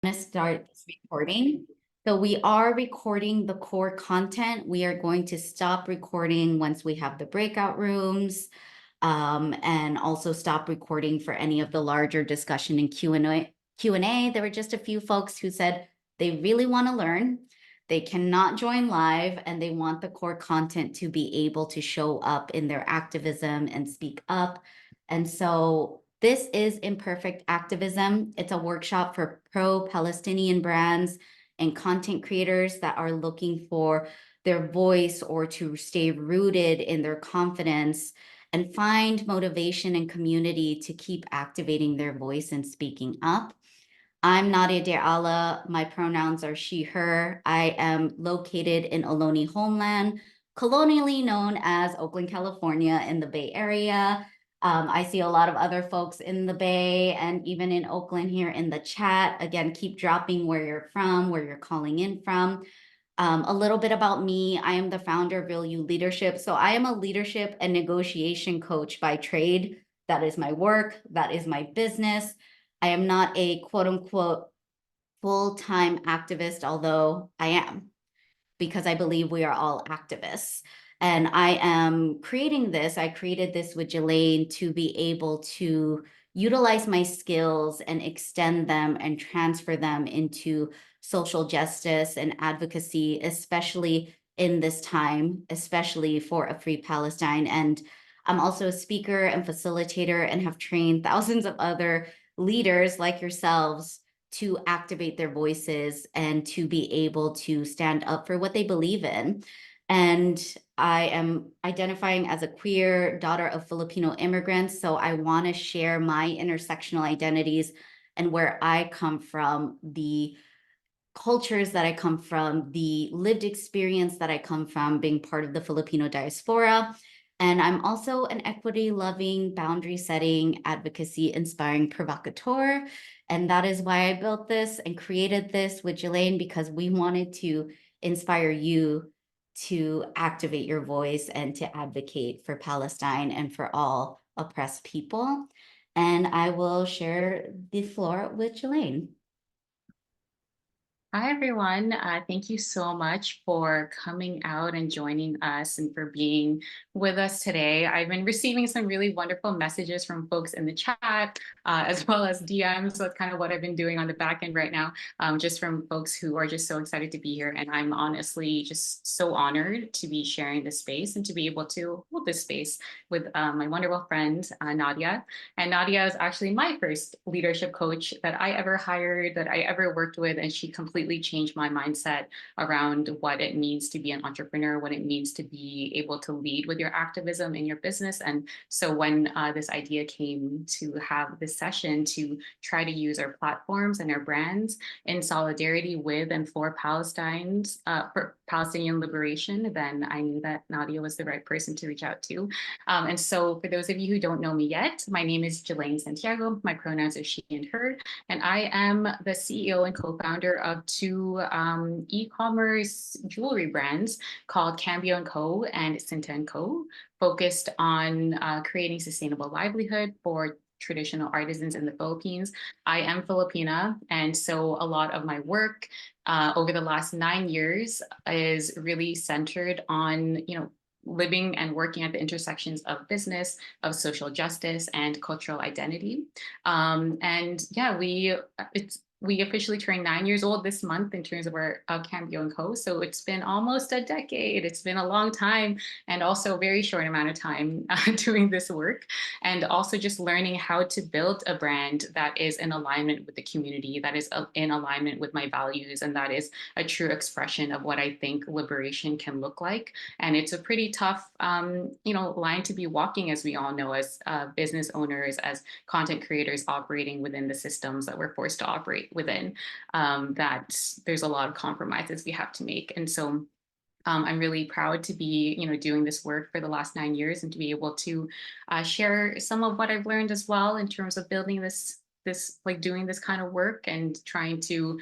going to start this recording. So we are recording the core content. We are going to stop recording once we have the breakout rooms, and also stop recording for any of the larger discussion and Q&A. There were just a few folks who said they really want to learn. They cannot join live and they want the core content to be able to show up in their activism and speak up. And so this is Imperfect Activism. It's a workshop for pro-Palestinian brands and content creators that are looking for their voice or to stay rooted in their confidence and find motivation and community to keep activating their voice and speaking up. I'm Nadia De Allah. My pronouns are she, her. I am located in Ohlone homeland, colonially known as Oakland, California, in the Bay Area. I see a lot of other folks in the Bay and even in Oakland here in the chat. Again, keep dropping where you're from, where you're calling in from. A little bit about me. I am the founder of Real You Leadership. So I am a leadership and negotiation coach by trade. That is my work. That is my business. I am not a quote unquote full-time activist, although I am, because I believe we are all activists. And I am creating this. I created this with Jelaine to be able to utilize my skills and extend them and transfer them into social justice and advocacy, especially in this time, especially for a free Palestine. And I'm also a speaker and facilitator and have trained thousands of other leaders like yourselves to activate their voices and to be able to stand up for what they believe in. And I am identifying as a queer daughter of Filipino immigrants, so I want to share my intersectional identities and where I come from, the cultures that I come from, the lived experience that I come from being part of the Filipino diaspora. And I'm also an equity-loving, boundary-setting, advocacy-inspiring provocateur. And that is why I built this and created this with Jelaine, because we wanted to inspire you to activate your voice and to advocate for Palestine and for all oppressed people. And I will share the floor with Jelaine. Hi, everyone. Thank you so much for coming out and joining us and for being with us today. I've been receiving some really wonderful messages from folks in the chat, as well as DMs. So that's kind of what I've been doing on the back end right now, just from folks who are just so excited to be here. And I'm honestly just so honored to be sharing this space and to be able to hold this space with my wonderful friend, Nadia. And Nadia is actually my first leadership coach that I ever hired, that I ever worked with, and she completely changed my mindset around what it means to be an entrepreneur, what it means to be able to lead with your activism in your business. And so when this idea came to have this session to try to use our platforms and our brands in solidarity with and for for Palestinian liberation, then I knew that Nadia was the right person to reach out to. And so for those of you who don't know me yet, my name is Jelaine Santiago. My pronouns are she and her. And I am the CEO and co-founder of two e-commerce jewelry brands called Cambio & Co. and Cinta & Co., focused on creating sustainable livelihood for traditional artisans in the Philippines. I am Filipina, and so a lot of my work over the last 9 years is really centered on, living and working at the intersections of business, of social justice, and cultural identity. And yeah, we officially turned 9 years old this month in terms of our Cambio & Co. So it's been almost a decade. It's been a long time, and also a very short amount of time doing this work. And also just learning how to build a brand that is in alignment with the community, that is in alignment with my values, and that is a true expression of what I think liberation can look like. And it's a pretty tough, line to be walking, as we all know, as business owners, as content creators operating within the systems that we're forced to operate within, that there's a lot of compromises we have to make. And so I'm really proud to be, doing this work for the last 9 years and to be able to share some of what I've learned as well in terms of building this this, like doing this kind of work and trying to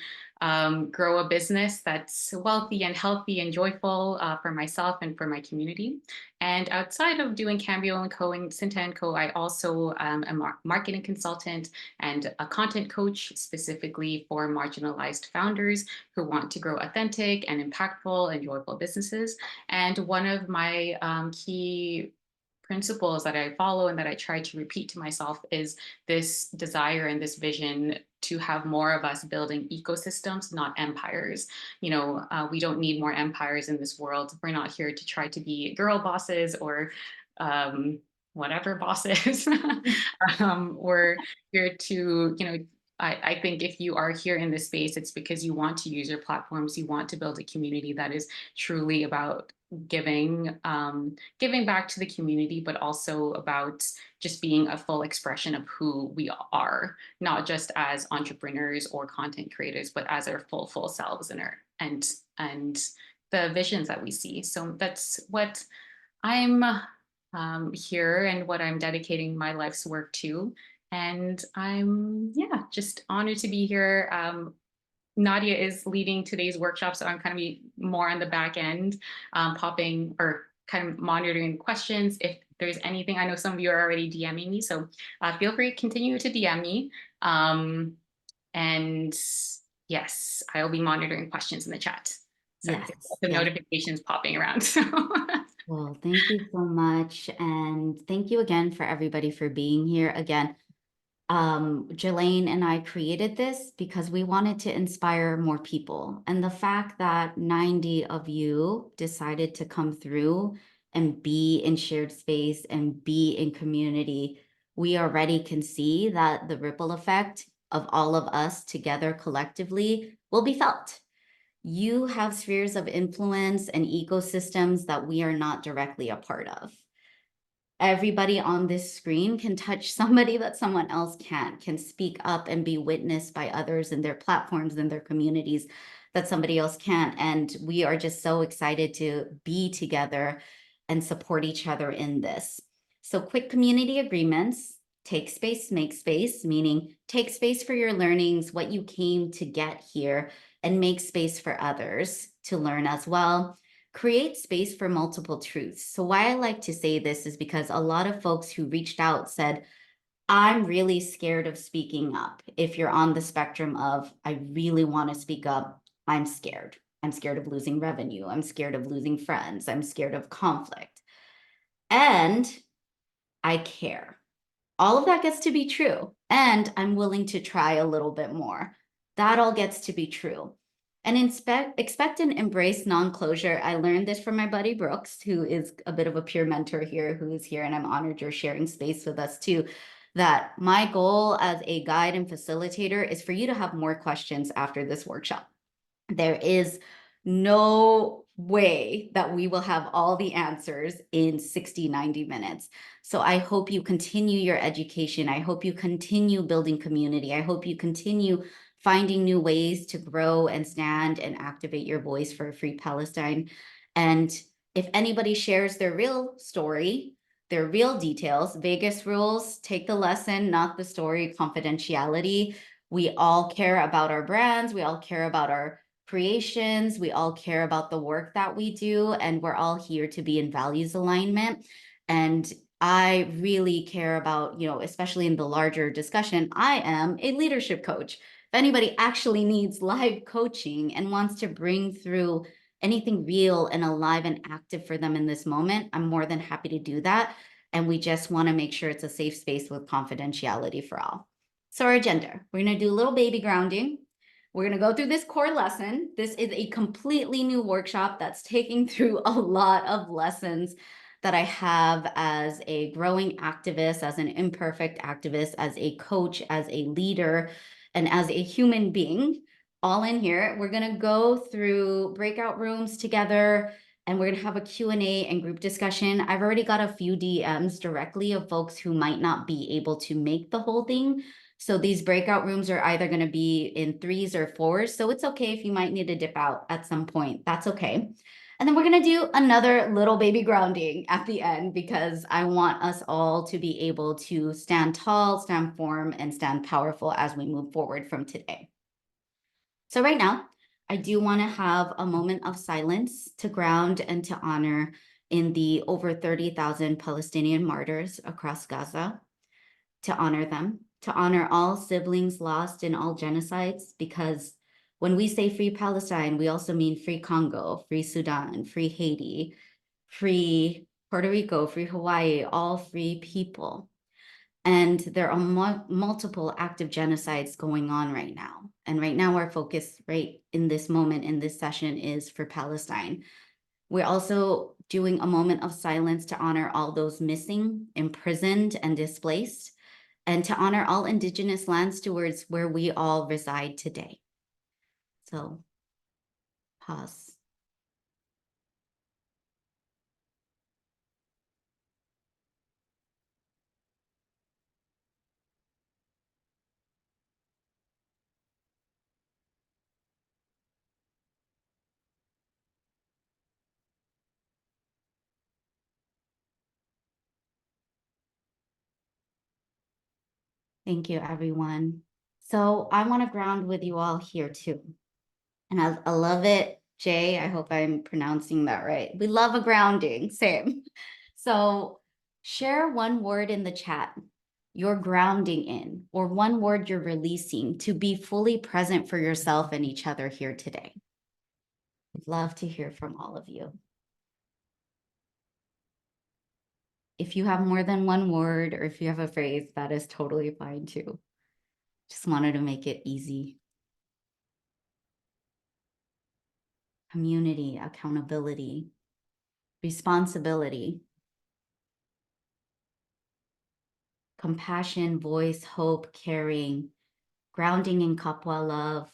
grow a business that's wealthy and healthy and joyful for myself and for my community. And outside of doing Cambio and Co. and Cinta and Co., I also am a marketing consultant and a content coach specifically for marginalized founders who want to grow authentic and impactful and joyful businesses. And one of my key principles that I follow and that I try to repeat to myself is this desire and this vision to have more of us building ecosystems, not empires. We don't need more empires in this world. We're not here to try to be girl bosses or um, whatever bosses. We're here to, I think if you are here in this space, it's because you want to use your platforms, you want to build a community that is truly about giving back to the community, but also about just being a full expression of who we are, not just as entrepreneurs or content creators, but as our full selves and the visions that we see. So that's what I'm here and what I'm dedicating my life's work to. And I'm, just honored to be here. Nadia is leading today's workshop, so I'm kind of be more on the back end, popping or kind of monitoring questions. If there's anything, I know some of you are already DMing me, so feel free to continue to DM me. And yes, I'll be monitoring questions in the chat. So Yes. the Yes. notifications popping around. So. Well, thank you so much. And thank you again for everybody for being here. Again, Jelaine and I created this because we wanted to inspire more people. And the fact that 90 of you decided to come through and be in shared space and be in community, we already can see that the ripple effect of all of us together collectively will be felt. You have spheres of influence and ecosystems that we are not directly a part of. Everybody on this screen can touch somebody that someone else can speak up and be witnessed by others in their platforms and their communities that somebody else can't. And we are just so excited to be together and support each other in this. So quick community agreements: take space, make space, meaning take space for your learnings, what you came to get here, and make space for others to learn as well. Create space for multiple truths. So why I like to say this is because a lot of folks who reached out said, I'm really scared of speaking up. If you're on the spectrum of, I really want to speak up, I'm scared. I'm scared of losing revenue. I'm scared of losing friends. I'm scared of conflict. And I care. All of that gets to be true. And I'm willing to try a little bit more. That all gets to be true. And expect and embrace non-closure. I learned this from my buddy Brooks, who is a bit of a peer mentor here, who is here, and I'm honored you're sharing space with us too. That my goal as a guide and facilitator is for you to have more questions after this workshop. There is no way that we will have all the answers in 60, 90 minutes. So I hope you continue your education. I hope you continue building community. I hope you continue finding new ways to grow and stand and activate your voice for a free Palestine. And if anybody shares their real story, their real details, Vegas rules, take the lesson, not the story, confidentiality. We all care about our brands. We all care about our creations. We all care about the work that we do, and we're all here to be in values alignment. And I really care about, especially in the larger discussion, I am a leadership coach. If anybody actually needs live coaching and wants to bring through anything real and alive and active for them in this moment, I'm more than happy to do that. And we just want to make sure it's a safe space with confidentiality for all. So our agenda, we're going to do a little baby grounding. We're going to go through this core lesson. This is a completely new workshop that's taking through a lot of lessons that I have as a growing activist, as an imperfect activist, as a coach, as a leader, and as a human being, all in here. We're going to go through breakout rooms together, and we're going to have a Q&A and group discussion. I've already got a few DMs directly of folks who might not be able to make the whole thing. So these breakout rooms are either going to be in 3s or 4s. So it's okay if you might need to dip out at some point. That's okay. And then we're going to do another little baby grounding at the end because I want us all to be able to stand tall, stand firm, and stand powerful as we move forward from today. So right now, I do want to have a moment of silence to ground and to honor in the over 30,000 Palestinian martyrs across Gaza, to honor them, to honor all siblings lost in all genocides, because when we say free Palestine, we also mean free Congo, free Sudan, free Haiti, free Puerto Rico, free Hawaii, all free people. And there are multiple active genocides going on right now. And right now, our focus right in this moment, in this session, is for Palestine. We're also doing a moment of silence to honor all those missing, imprisoned, and displaced, and to honor all Indigenous land stewards where we all reside today. So, pause. Thank you, everyone. So I want to ground with you all here too. And I love it, Jay. I hope I'm pronouncing that right. We love a grounding, same. So share one word in the chat you're grounding in, or one word you're releasing to be fully present for yourself and each other here today. I'd love to hear from all of you. If you have more than one word, or if you have a phrase, that is totally fine too. Just wanted to make it easy. Community, accountability, responsibility, compassion, voice, hope, caring, grounding in Kapwa love,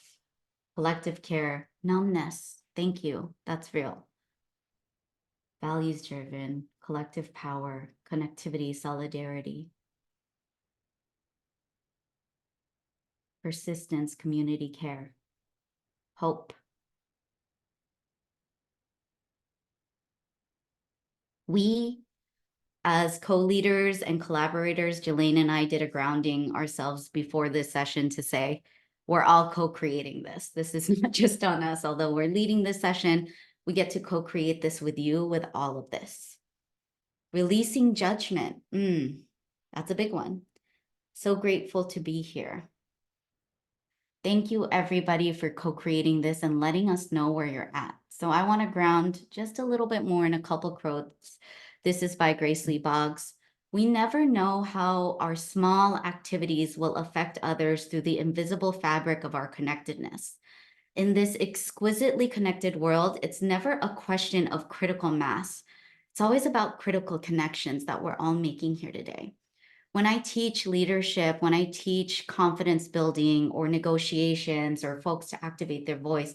collective care, numbness. Thank you. That's real. Values driven, collective power, connectivity, solidarity, persistence, community care, hope. We, as co-leaders and collaborators, Jelaine and I did a grounding ourselves before this session to say, we're all co-creating this. This is not just on us, although we're leading this session, we get to co-create this with you with all of this. Releasing judgment, that's a big one. So grateful to be here. Thank you everybody for co-creating this and letting us know where you're at. So I want to ground just a little bit more in a couple quotes. This is by Grace Lee Boggs. We never know how our small activities will affect others through the invisible fabric of our connectedness. In this exquisitely connected world, it's never a question of critical mass. It's always about critical connections that we're all making here today. When I teach leadership, when I teach confidence building or negotiations or folks to activate their voice,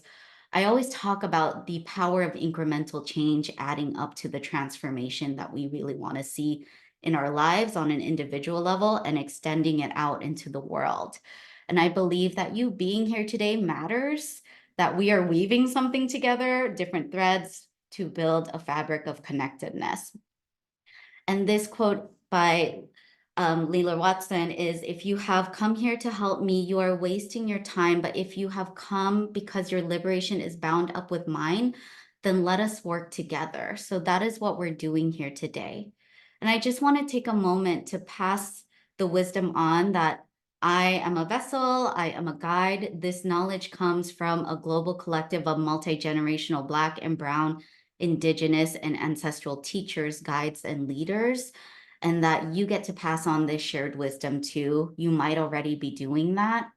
I always talk about the power of incremental change adding up to the transformation that we really want to see in our lives on an individual level and extending it out into the world. And I believe that you being here today matters, that we are weaving something together, different threads to build a fabric of connectedness. And this quote by Leela Watson is, if you have come here to help me, you are wasting your time. But if you have come because your liberation is bound up with mine, then let us work together. So that is what we're doing here today. And I just want to take a moment to pass the wisdom on that I am a vessel, I am a guide. This knowledge comes from a global collective of multi-generational Black and Brown, Indigenous, and ancestral teachers, guides, and leaders, and that you get to pass on this shared wisdom too. You might already be doing that.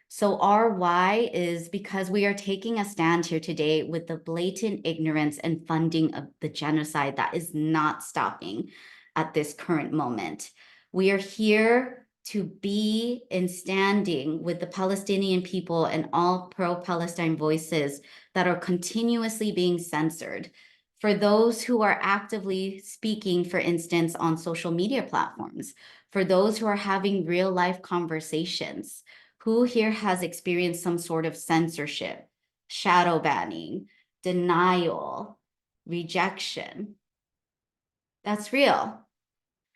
So our why is because we are taking a stand here today with the blatant ignorance and funding of the genocide that is not stopping at this current moment. We are here to be in standing with the Palestinian people and all pro-Palestine voices that are continuously being censored. For those who are actively speaking, for instance, on social media platforms, for those who are having real life conversations, who here has experienced some sort of censorship, shadow banning, denial, rejection. That's real.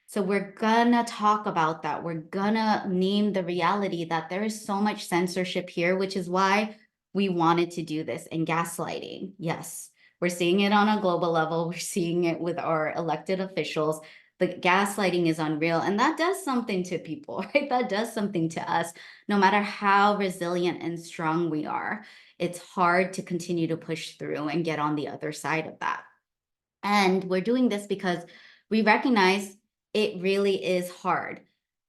So we're gonna talk about that. We're gonna name the reality that there is so much censorship here, which is why we wanted to do this. And gaslighting, yes, we're seeing it on a global level. We're seeing it with our elected officials. The gaslighting is unreal, and that does something to people, right? That does something to us, no matter how resilient and strong we are. It's hard to continue to push through and get on the other side of that. And we're doing this because we recognize it really is hard.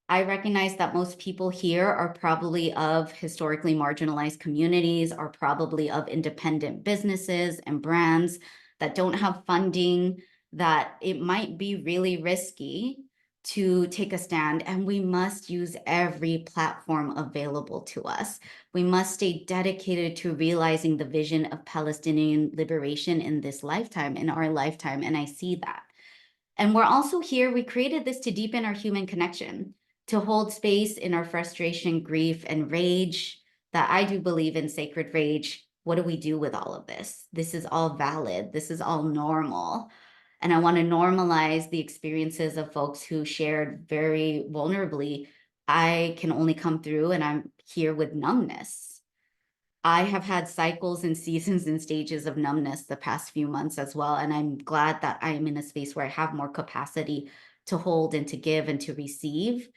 I recognize that most people here are probably of historically marginalized communities, are probably of independent businesses and brands that don't have funding, that it might be really risky to take a stand, and we must use every platform available to us. We must stay dedicated to realizing the vision of Palestinian liberation in this lifetime, in our lifetime, and I see that. And we're also here, we created this to deepen our human connection, to hold space in our frustration, grief, and rage, that I do believe in sacred rage. What do we do with all of this? This is all valid. This is all normal. And I want to normalize the experiences of folks who shared very vulnerably. I can only come through and I'm here with numbness. I have had cycles and seasons and stages of numbness the past few months as well. And I'm glad that I am in a space where I have more capacity to hold and to give and to receive.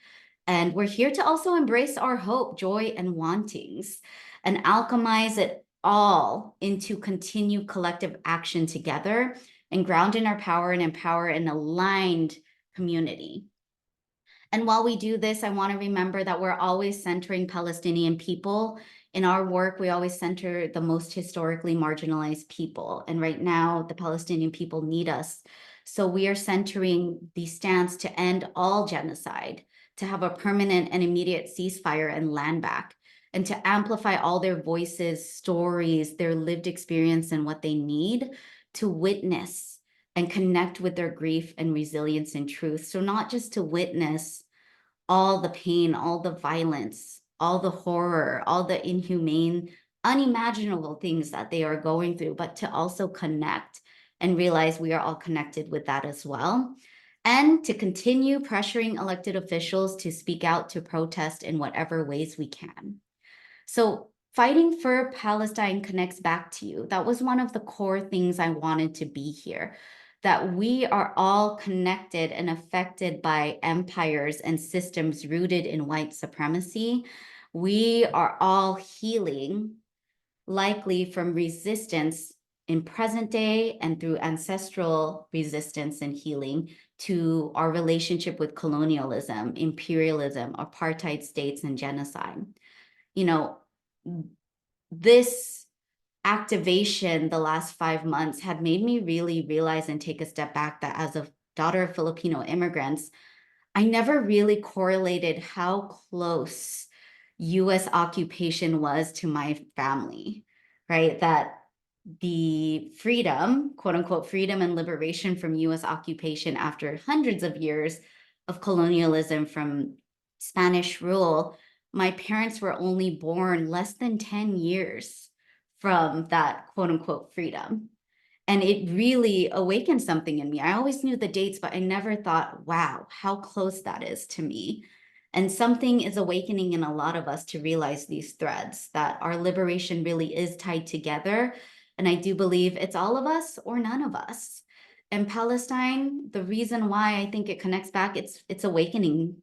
And we're here to also embrace our hope, joy, and wantings and alchemize it all into continued collective action together and ground in our power and empower an aligned community. And while we do this, I want to remember that we're always centering Palestinian people. In our work, we always center the most historically marginalized people. And right now, the Palestinian people need us. So we are centering the stance to end all genocide, to have a permanent and immediate ceasefire and land back, and to amplify all their voices, stories, their lived experience, and what they need to witness and connect with their grief and resilience and truth. So not just to witness all the pain, all the violence, all the horror, all the inhumane, unimaginable things that they are going through, but to also connect and realize we are all connected with that as well. And to continue pressuring elected officials to speak out, to protest in whatever ways we can. So fighting for Palestine connects back to you. That was one of the core things I wanted to be here, that we are all connected and affected by empires and systems rooted in white supremacy. We are all healing, likely from resistance in present day and through ancestral resistance and healing to our relationship with colonialism, imperialism, apartheid states, and genocide. You know, this activation the last 5 months had made me really realize and take a step back that as a daughter of Filipino immigrants, I never really correlated how close US occupation was to my family, right? That the freedom, quote unquote, freedom and liberation from US occupation after hundreds of years of colonialism from Spanish rule, my parents were only born less than 10 years from that quote unquote freedom. And it really awakened something in me. I always knew the dates, but I never thought, wow, how close that is to me. And something is awakening in a lot of us to realize these threads, that our liberation really is tied together. And I do believe it's all of us or none of us. And Palestine, the reason why I think it connects back, it's awakening,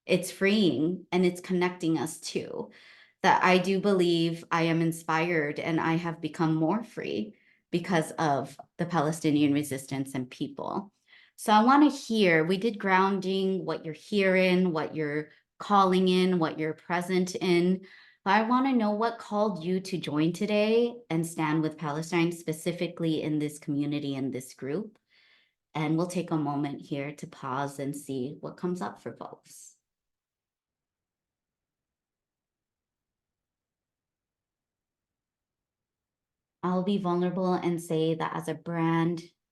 it's freeing, and it's connecting us too. That I do believe I am inspired and I have become more free because of the Palestinian resistance and people. So I want to hear, we did grounding, what you're hearing, what you're calling in, what you're present in. But I want to know what called you to join today and stand with Palestine, specifically in this community and this group. And we'll take a moment here to pause and see what comes up for folks. I'll be vulnerable and say that as a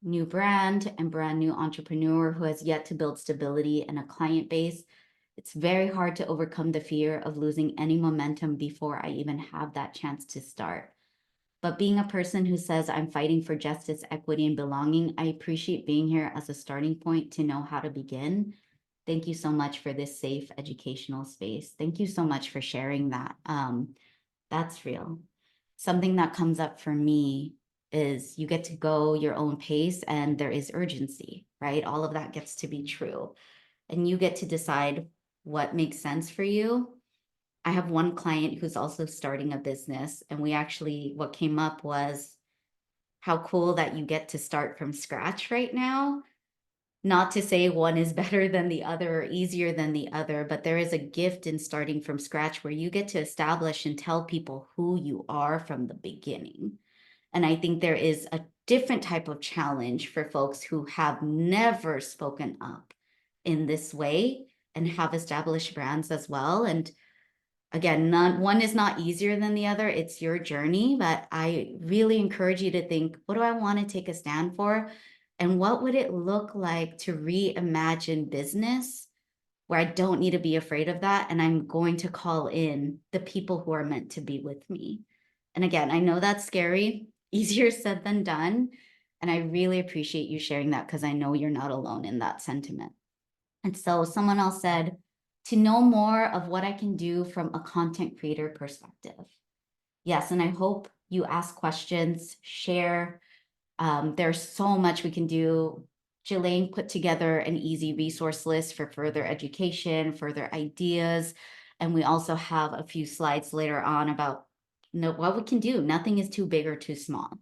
new brand and brand new entrepreneur who has yet to build stability and a client base, it's very hard to overcome the fear of losing any momentum before I even have that chance to start. But being a person who says I'm fighting for justice, equity, and belonging, I appreciate being here as a starting point to know how to begin. Thank you so much for this safe educational space. Thank you so much for sharing that. That's real. Something that comes up for me is you get to go your own pace and there is urgency, right? All of that gets to be true. And you get to decide what makes sense for you. I have one client who's also starting a business, and what came up was how cool that you get to start from scratch right now. Not to say one is better than the other or easier than the other, but there is a gift in starting from scratch where you get to establish and tell people who you are from the beginning. And I think there is a different type of challenge for folks who have never spoken up in this way and have established brands as well. And again, one is not easier than the other. It's your journey, but I really encourage you to think, what do I want to take a stand for? And what would it look like to reimagine business where I don't need to be afraid of that? And I'm going to call in the people who are meant to be with me. And again, I know that's scary, easier said than done. And I really appreciate you sharing that because I know you're not alone in that sentiment. And so someone else said, to know more of what I can do from a content creator perspective. Yes, and I hope you ask questions, share. There's so much we can do. Jelaine put together an easy resource list for further education, further ideas. And we also have a few slides later on about what we can do. Nothing is too big or too small.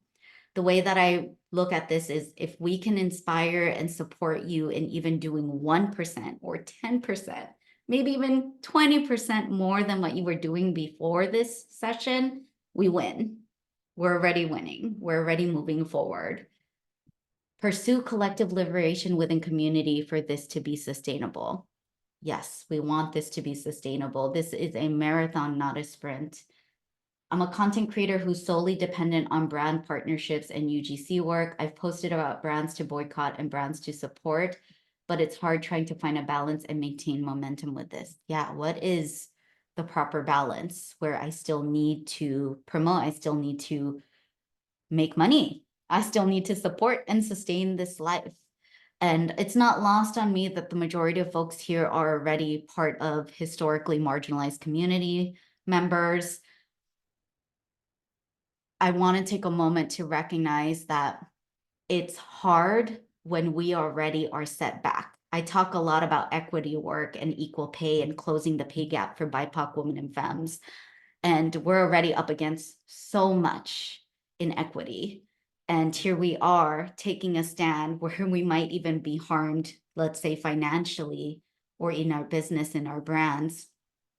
The way that I look at this is if we can inspire and support you in even doing 1% or 10%, maybe even 20% more than what you were doing before this session, we win. We're already winning. We're already moving forward. Pursue collective liberation within community for this to be sustainable. Yes, we want this to be sustainable. This is a marathon, not a sprint. I'm a content creator who's solely dependent on brand partnerships and UGC work. I've posted about brands to boycott and brands to support, but it's hard trying to find a balance and maintain momentum with this. Yeah, what is the proper balance where I still need to promote, I still need to make money, I still need to support and sustain this life? And it's not lost on me that the majority of folks here are already part of historically marginalized community members. I want to take a moment to recognize that it's hard when we already are set back. I talk a lot about equity work and equal pay and closing the pay gap for BIPOC women and femmes. And we're already up against so much inequity. And here we are taking a stand where we might even be harmed, let's say financially, or in our business, in our brands,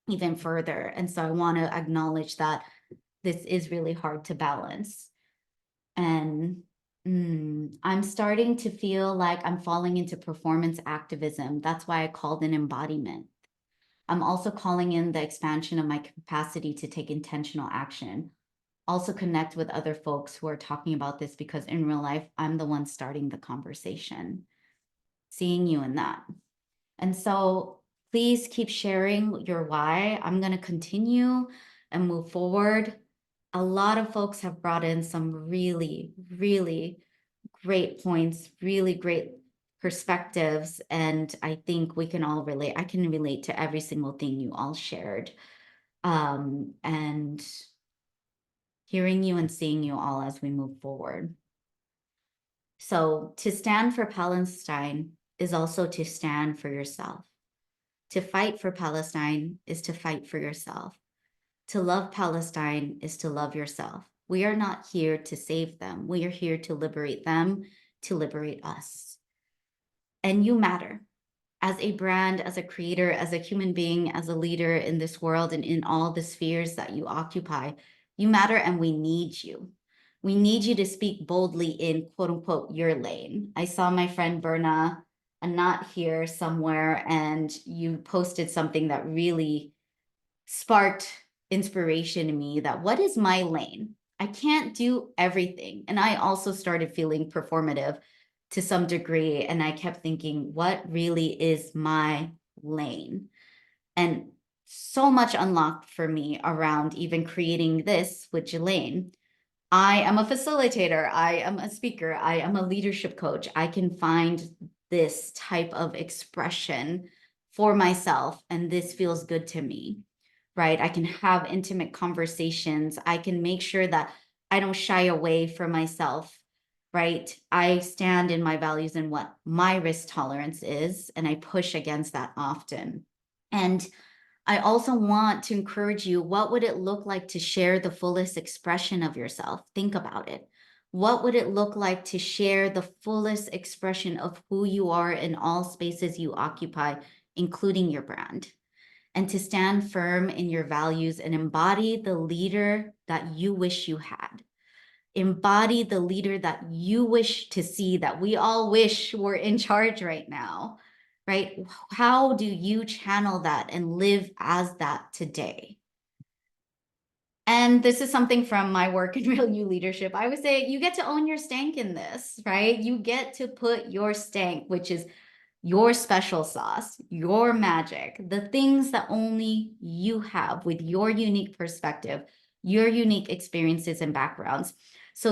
even further. And so I want to acknowledge that this is really hard to balance. And I'm starting to feel like I'm falling into performance activism. That's why I called in embodiment. I'm also calling in the expansion of my capacity to take intentional action. Also connect with other folks who are talking about this because in real life, I'm the one starting the conversation. Seeing you in that. And so please keep sharing your why. I'm going to continue and move forward. A lot of folks have brought in some really, really great points, really great perspectives. And I think we can all relate. I can relate to every single thing you all shared. And hearing you and seeing you all as we move forward. So to stand for Palestine is also to stand for yourself. To fight for Palestine is to fight for yourself. To love Palestine is to love yourself. We are not here to save them. We are here to liberate them, to liberate us. And you matter. As a brand, as a creator, as a human being, as a leader in this world and in all the spheres that you occupy, you matter and we need you. We need you to speak boldly in quote unquote your lane. I saw my friend Berna, not here somewhere, and you posted something that really sparked inspiration in me that what is my lane? I can't do everything. And I also started feeling performative to some degree. And I kept thinking, what really is my lane? And so much unlocked for me around even creating this with Jelaine. I am a facilitator. I am a speaker. I am a leadership coach. I can find this type of expression for myself, and this feels good to me, right? I can have intimate conversations. I can make sure that I don't shy away from myself, right? I stand in my values and what my risk tolerance is, and I push against that often. And I also want to encourage you, what would it look like to share the fullest expression of yourself? Think about it. What would it look like to share the fullest expression of who you are in all spaces you occupy, including your brand? And to stand firm in your values and embody the leader that you wish you had. Embody the leader that you wish to see, that we all wish were in charge right now, right? How do you channel that and live as that today? And this is something from my work in Real You Leadership. I would say you get to own your stank in this, right? You get to put your stank, which is your special sauce, your magic, the things that only you have with your unique perspective, your unique experiences and backgrounds. So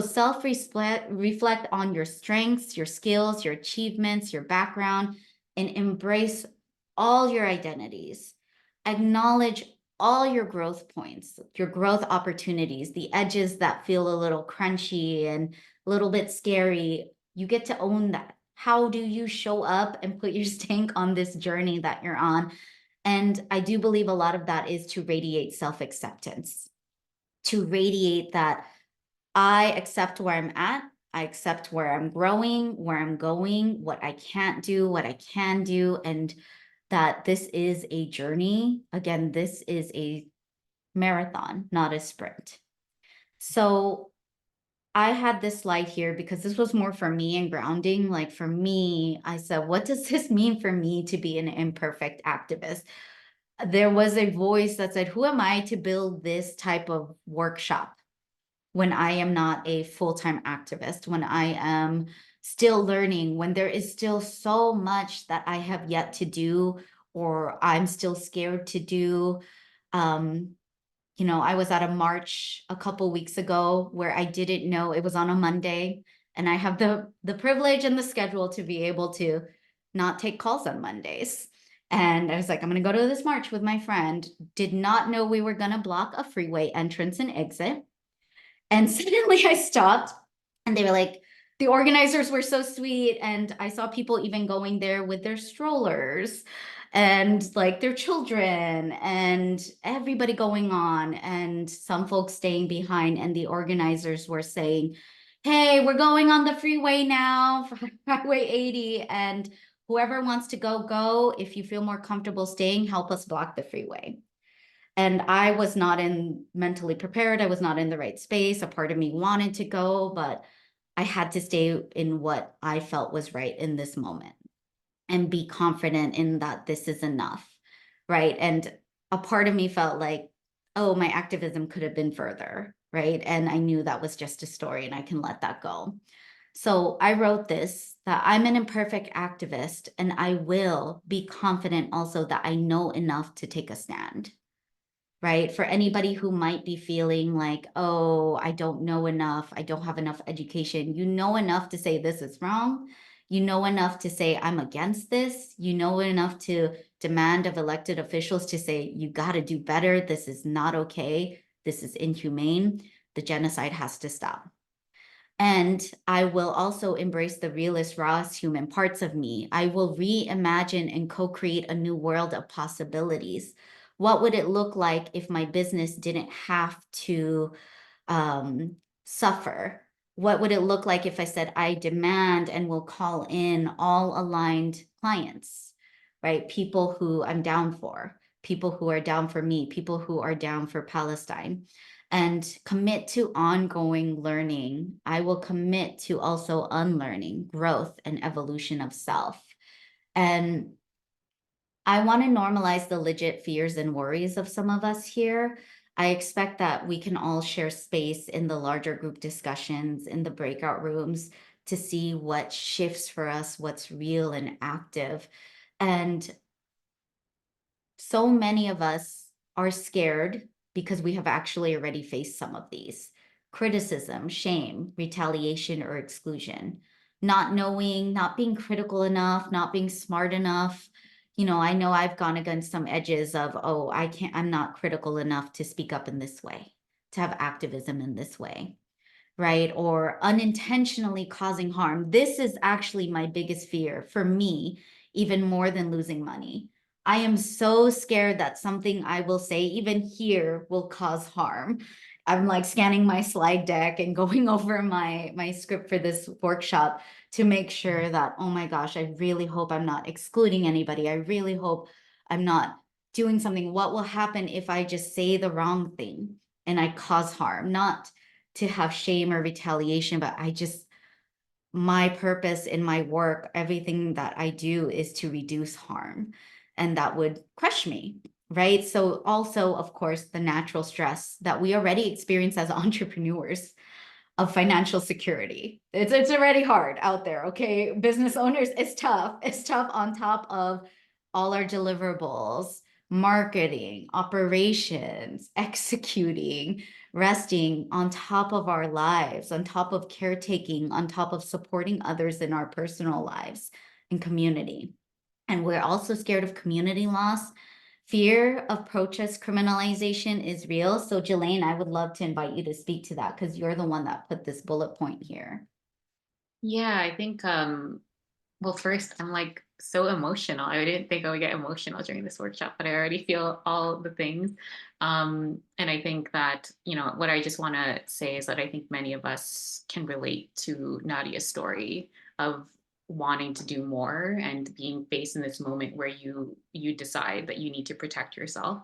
reflect on your strengths, your skills, your achievements, your background, and embrace all your identities. Acknowledge all your growth points, your growth opportunities, the edges that feel a little crunchy and a little bit scary. You get to own that. How do you show up and put your stank on this journey that you're on? And I do believe a lot of that is to radiate self-acceptance, to radiate that I accept where I'm at. I accept where I'm growing, where I'm going, what I can't do, what I can do, and that this is a journey. Again, this is a marathon, not a sprint. So I had this slide here because this was more for me and grounding. Like for me, I said, what does this mean for me to be an imperfect activist? There was a voice that said, who am I to build this type of workshop when I am not a full-time activist, when I am still learning, when there is still so much that I have yet to do or I'm still scared to do. Um, I was at a march a couple weeks ago where I didn't know, it was on a Monday, and I have the privilege and the schedule to be able to not take calls on Mondays. And I was like, I'm going to go to this march with my friend. Did not know we were going to block a freeway entrance and exit. And suddenly I stopped and they were like, the organizers were so sweet. And I saw people even going there with their strollers and like their children and everybody going on and some folks staying behind. And the organizers were saying, hey, we're going on the freeway now, Highway 80. And whoever wants to go, go. If you feel more comfortable staying, help us block the freeway. And I was not mentally prepared. I was not in the right space. A part of me wanted to go, but I had to stay in what I felt was right in this moment and be confident in that this is enough, right? And a part of me felt like, oh, my activism could have been further, right? And I knew that was just a story and I can let that go. So I wrote this, that I'm an imperfect activist and I will be confident also that I know enough to take a stand, right? For anybody who might be feeling like, oh, I don't know enough, I don't have enough education, you know enough to say this is wrong. You know enough to say I'm against this. You know enough to demand of elected officials to say, you got to do better. This is not okay. This is inhumane. The genocide has to stop. And I will also embrace the realist, rawest human parts of me. I will reimagine and co-create a new world of possibilities. What would it look like if my business didn't have to suffer? What would it look like if I said, I demand and will call in all aligned clients, right? People who I'm down for, people who are down for me, people who are down for Palestine, and commit to ongoing learning. I will commit to also unlearning, growth, and evolution of self. And I want to normalize the legit fears and worries of some of us here. I expect that we can all share space in the larger group discussions, in the breakout rooms, to see what shifts for us, what's real and active. And so many of us are scared because we have actually already faced some of these. criticism, shame, retaliation, or exclusion. Not knowing, not being critical enough, not being smart enough. I know I've gone against some edges of, oh, I'm not critical enough to speak up in this way, to have activism in this way, right? Or unintentionally causing harm. This is actually my biggest fear for me, even more than losing money. I am so scared that something I will say, even here, will cause harm. I'm like scanning my slide deck and going over my script for this workshop to make sure that, oh my gosh, I really hope I'm not excluding anybody. I really hope I'm not doing something. What will happen if I just say the wrong thing and I cause harm? Not to have shame or retaliation, but my purpose in my work, everything that I do is to reduce harm, and that would crush me, right? So also, of course, the natural stress that we already experience as entrepreneurs of financial security. It's already hard out there, okay? Business owners, it's tough. It's tough on top of all our deliverables, marketing, operations, executing, resting on top of our lives, on top of caretaking, on top of supporting others in our personal lives and community. And we're also scared of community loss. Fear of protest criminalization is real. So, Jelaine, I would love to invite you to speak to that because you're the one that put this bullet point here. Yeah, I think well, first, I'm like so emotional. I didn't think I would get emotional during this workshop, but I already feel all the things. And I think that, what I just want to say is that I think many of us can relate to Nadia's story of wanting to do more and being faced in this moment where you decide that you need to protect yourself.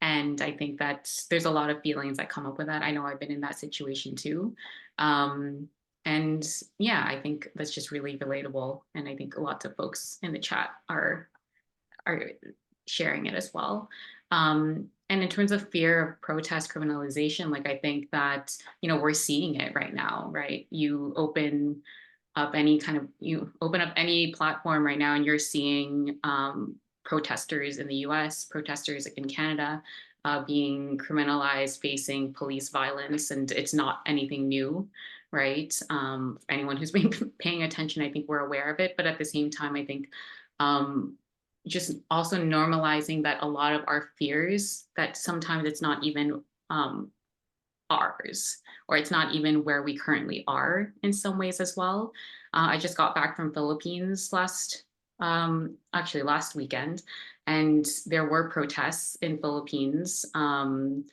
And I think that there's a lot of feelings that come up with that. I know I've been in that situation too. Um, and yeah, I think that's just really relatable. And I think lots of folks in the chat are sharing it as well. And in terms of fear of protest criminalization, like I think that, we're seeing it right now, right? You open up any platform right now and you're seeing protesters in the US, protesters in Canada being criminalized, facing police violence, and it's not anything new, right? Anyone who's been paying attention, I think we're aware of it, but at the same time, I think just also normalizing that a lot of our fears, that sometimes it's not even ours, or it's not even where we currently are in some ways as well. I just got back from Philippines actually last weekend, and there were protests in Philippines in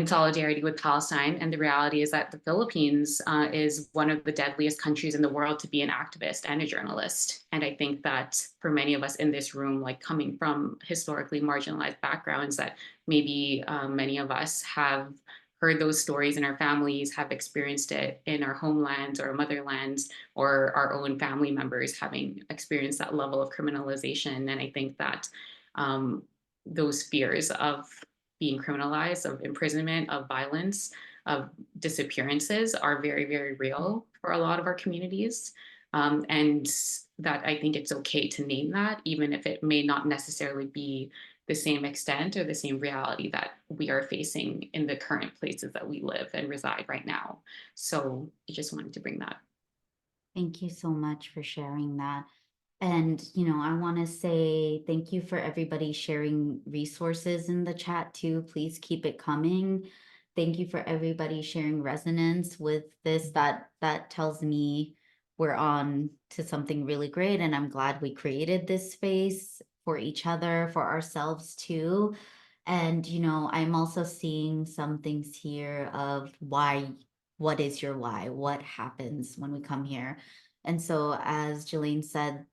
solidarity with Palestine. And the reality is that the Philippines is one of the deadliest countries in the world to be an activist and a journalist. And I think that for many of us in this room, like coming from historically marginalized backgrounds, that maybe many of us have heard those stories in our families, have experienced it in our homelands or motherlands, or our own family members having experienced that level of criminalization. And I think that those fears of being criminalized, of imprisonment, of violence, of disappearances are very, very real for a lot of our communities. And that I think it's okay to name that, even if it may not necessarily be the same extent or the same reality that we are facing in the current places that we live and reside right now. So I just wanted to bring that. Thank you so much for sharing that. And, I want to say thank you for everybody sharing resources in the chat too. Please keep it coming. Thank you for everybody sharing resonance with this. That tells me we're on to something really great. And I'm glad we created this space for each other, for ourselves too. And, I'm also seeing some things here of what is your why? What happens when we come here? And so, as Jelaine said,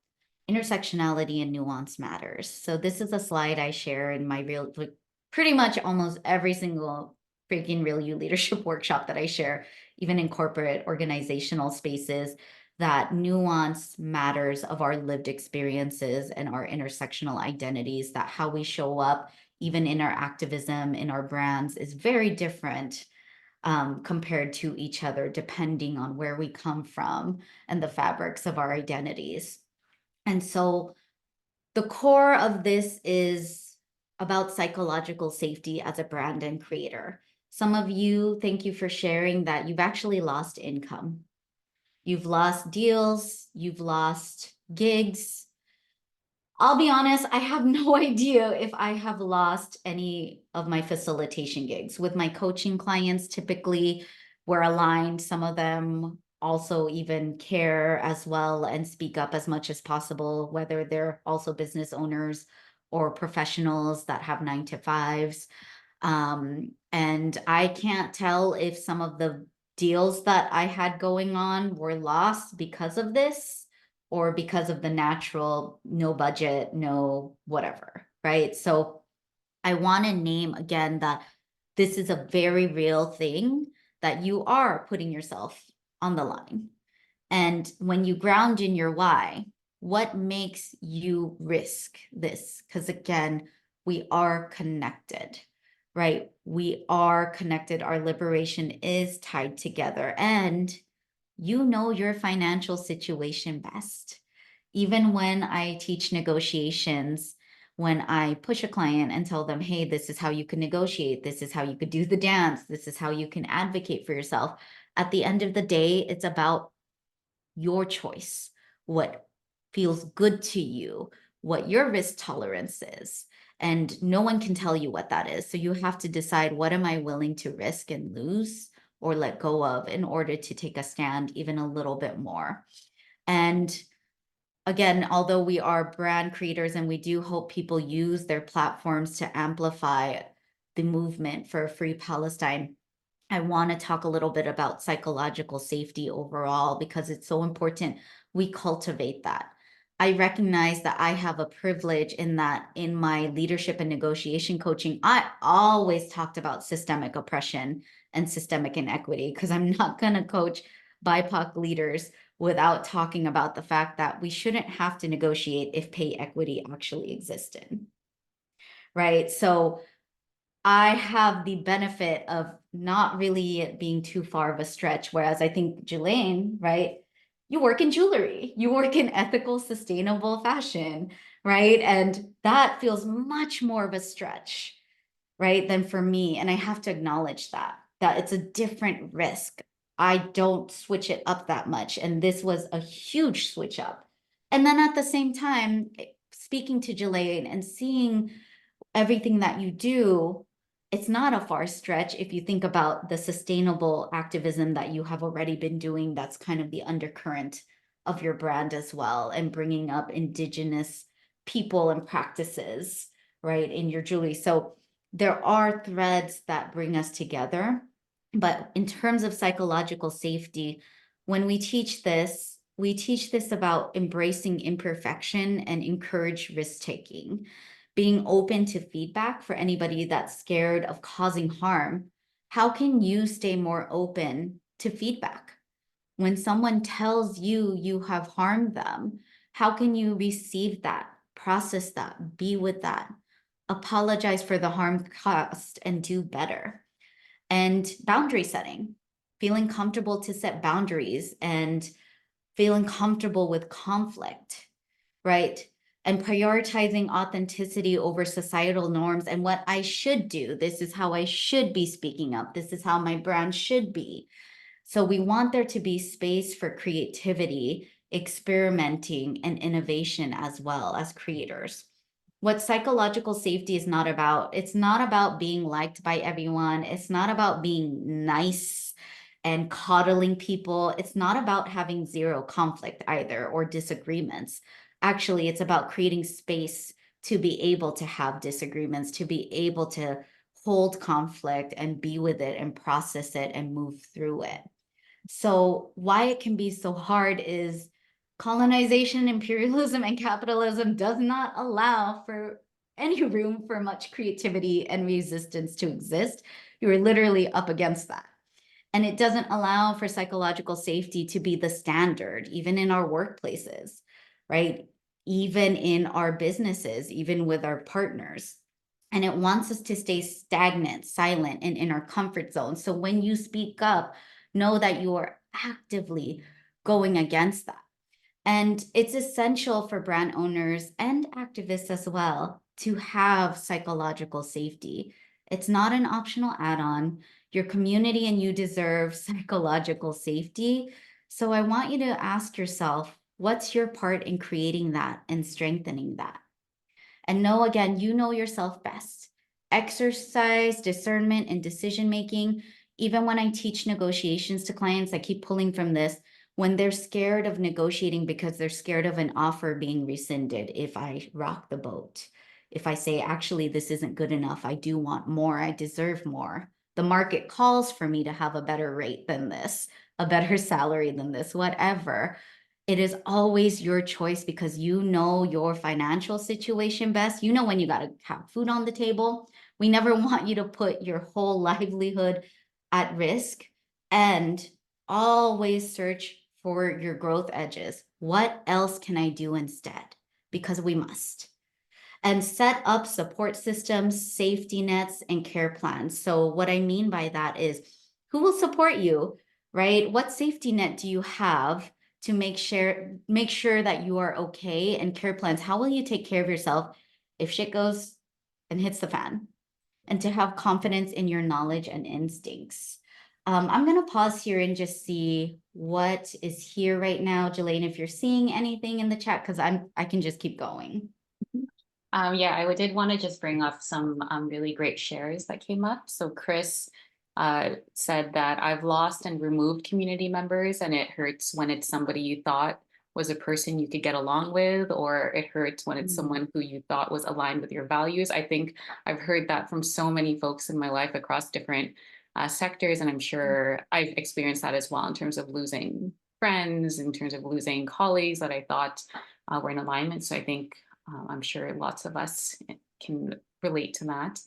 intersectionality and nuance matters. So this is a slide I share in my like pretty much almost every single freaking Real You leadership workshop that I share, even in corporate organizational spaces, that nuance matters of our lived experiences and our intersectional identities, that how we show up, even in our activism, in our brands, is very different compared to each other, depending on where we come from and the fabrics of our identities. And so the core of this is about psychological safety as a brand and creator. Some of you, thank you for sharing that you've actually lost income. You've lost deals, you've lost gigs. I'll be honest, I have no idea if I have lost any of my facilitation gigs. With my coaching clients, typically we're aligned. Some of them also even care as well and speak up as much as possible, whether they're also business owners or professionals that have 9 to 5s. And I can't tell if some of the deals that I had going on were lost because of this or because of the natural no budget, no whatever, right? So I want to name again that this is a very real thing that you are putting yourself on the line. And when you ground in your why, what makes you risk this? Because again, we are connected, right? We are connected. Our liberation is tied together. And you know your financial situation best. Even when I teach negotiations, when I push a client and tell them, hey, this is how you can negotiate, this is how you could do the dance, this is how you can advocate for yourself. At the end of the day, it's about your choice, what feels good to you, what your risk tolerance is. And no one can tell you what that is. So you have to decide, what am I willing to risk and lose or let go of in order to take a stand even a little bit more. And again, although we are brand creators and we do hope people use their platforms to amplify the movement for a free Palestine, I want to talk a little bit about psychological safety overall because it's so important we cultivate that. I recognize that I have a privilege in that in my leadership and negotiation coaching, I always talked about systemic oppression and systemic inequity because I'm not going to coach BIPOC leaders without talking about the fact that we shouldn't have to negotiate if pay equity actually existed. Right. So I have the benefit of not really being too far of a stretch, whereas I think Jelaine, right? You work in jewelry, you work in ethical, sustainable fashion, right? And that feels much more of a stretch, right, than for me. And I have to acknowledge that it's a different risk. I don't switch it up that much. And this was a huge switch up. And then at the same time, speaking to Jelaine and seeing everything that you do, it's not a far stretch if you think about the sustainable activism that you have already been doing. That's kind of the undercurrent of your brand as well, and bringing up indigenous people and practices, right, in your jewelry. So there are threads that bring us together. But in terms of psychological safety, when we teach this about embracing imperfection and encourage risk taking, being open to feedback for anybody that's scared of causing harm. How can you stay more open to feedback? When someone tells you you have harmed them, how can you receive that, process that, be with that, apologize for the harm caused, and do better? And boundary setting, feeling comfortable to set boundaries and feeling comfortable with conflict, right? And prioritizing authenticity over societal norms and what I should do. This is how I should be speaking up. This is how my brand should be. So we want there to be space for creativity, experimenting, and innovation as well as creators. What psychological safety is not about, it's not about being liked by everyone. It's not about being nice and coddling people. It's not about having zero conflict either or disagreements. Actually, it's about creating space to be able to have disagreements, to be able to hold conflict and be with it and process it and move through it. So why it can be so hard is colonization, imperialism, and capitalism does not allow for any room for much creativity and resistance to exist. You are literally up against that. And it doesn't allow for psychological safety to be the standard, even in our workplaces, right? Even in our businesses, even with our partners. And it wants us to stay stagnant, silent, and in our comfort zone. So when you speak up, know that you are actively going against that. And it's essential for brand owners and activists as well to have psychological safety. It's not an optional add-on. Your community and you deserve psychological safety. So I want you to ask yourself, what's your part in creating that and strengthening that? And know, again, you know yourself best. Exercise discernment and decision making. Even when I teach negotiations to clients, I keep pulling from this. When they're scared of negotiating because they're scared of an offer being rescinded, if I rock the boat, if I say, actually, this isn't good enough, I do want more, I deserve more. The market calls for me to have a better rate than this, a better salary than this, whatever. It is always your choice because you know your financial situation best. You know when you got to have food on the table. We never want you to put your whole livelihood at risk, and always search for your growth edges. What else can I do instead? Because we must. And set up support systems, safety nets, and care plans. So what I mean by that is, who will support you, right? What safety net do you have to make sure that you are okay? And care plans, how will you take care of yourself if shit goes and hits the fan? And to have confidence in your knowledge and instincts. I'm gonna pause here and just see what is here right now, Jelaine, if you're seeing anything in the chat, because I can just keep going. Yeah, did want to just bring up some really great shares that came up. So Chris said that I've lost and removed community members, and it hurts when it's somebody you thought was a person you could get along with, or it hurts when it's someone who you thought was aligned with your values. I think I've heard that from so many folks in my life across different sectors, and I'm sure I've experienced that as well in terms of losing friends, in terms of losing colleagues that I thought were in alignment. So I think I'm sure lots of us can relate to that.